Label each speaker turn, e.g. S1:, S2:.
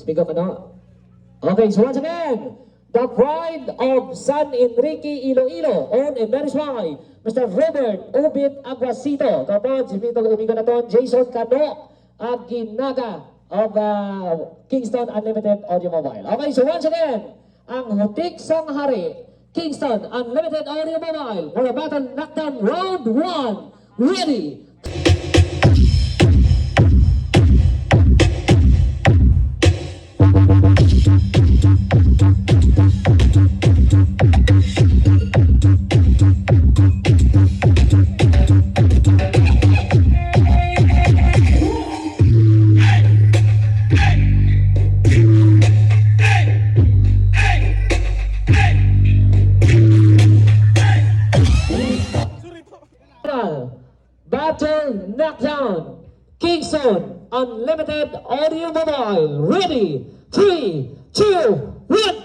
S1: Speak up ano. Okay, so once again, the pride of San Enrique Iloilo on MRSY, Mr. Robert Obit Aguasito. Kapag si Vito Umigo na to, Jason Cano Aginaga of Kingston Unlimited Audio Mobile. Okay, so once again, ang Hutik Sanghari, Kingston Unlimited Audio Mobile for a battle knockdown round 1. Ready? Battle knockdown, Kingston Unlimited Audio Mobile. Ready? 3, 2, 1.